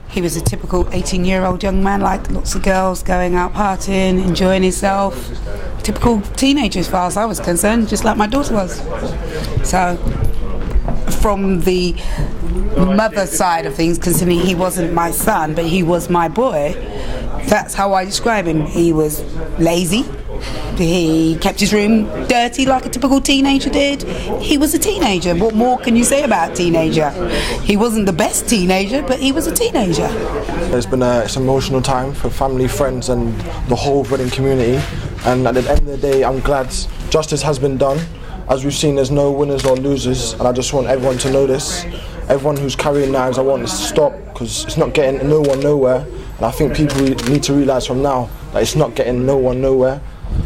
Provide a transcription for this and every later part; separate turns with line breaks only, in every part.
He was a typical 18-year-old young man, like lots of girls, going out partying, enjoying himself. Typical teenager as far as I was concerned, just like my daughter was. So, from the mother side of things, considering he wasn't my son, but he was my boy, that's how I describe him. He was lazy. He kept his room dirty like a typical teenager did. He was a teenager. What more can you say about a teenager? He wasn't the best teenager, but he was a teenager.
It's been an emotional time for family, friends and the whole Reading community, and at the end of the day I'm glad justice has been done. As we've seen, there's no winners or losers, and I just want everyone to know this. Everyone who's carrying knives, I want this to stop, because it's not getting no one nowhere, and I think people need to realise from now that it's not getting no one nowhere.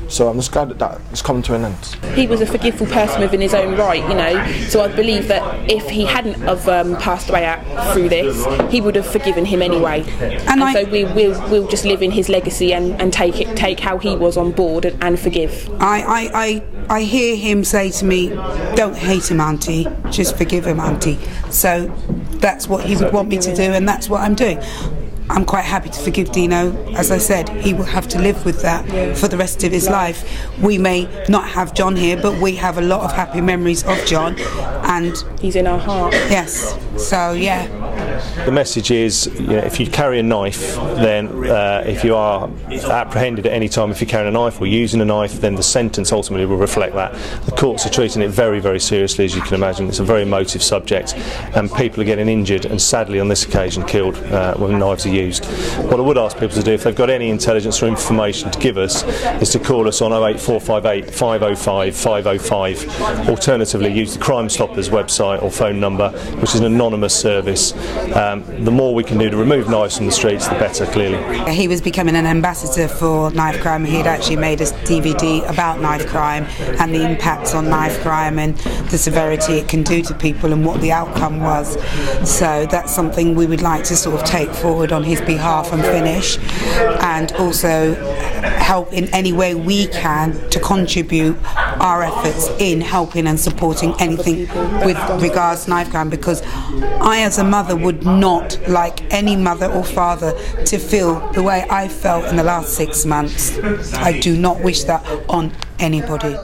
So I'm just glad that it's come to an end.
He was a forgiveful person within his own right, you know, so I believe that if he hadn't have passed away through this, he would have forgiven him anyway. And so we'll just live in his legacy and take how he was on board and forgive.
I hear him say to me, "Don't hate him, Auntie, just forgive him, Auntie." So that's what he would want me to do, and that's what I'm doing. I'm quite happy to forgive Dino. As I said, he will have to live with that for the rest of his life. We may not have John here, but we have a lot of happy memories of John, and
he's in our heart.
Yes. So yeah.
The message is, if you carry a knife, then if you are apprehended at any time, if you're carrying a knife or using a knife, then the sentence ultimately will reflect that. The courts are treating it very, very seriously, as you can imagine. It's a very emotive subject, and people are getting injured and sadly on this occasion killed when knives are used. What I would ask people to do, if they've got any intelligence or information to give us, is to call us on 08458 505 505. Alternatively, use the Crime Stoppers website or phone number, which is an anonymous service. The more we can do to remove knives from the streets, the better, clearly.
He was becoming an ambassador for knife crime. He'd actually made a DVD about knife crime and the impacts on knife crime and the severity it can do to people and what the outcome was. So that's something we would like to sort of take forward on his behalf and finish, and also help in any way we can to contribute our efforts in helping and supporting anything with regards to knife crime, because I as a mother would not like any mother or father to feel the way I felt in the last 6 months. I do not wish that on anybody.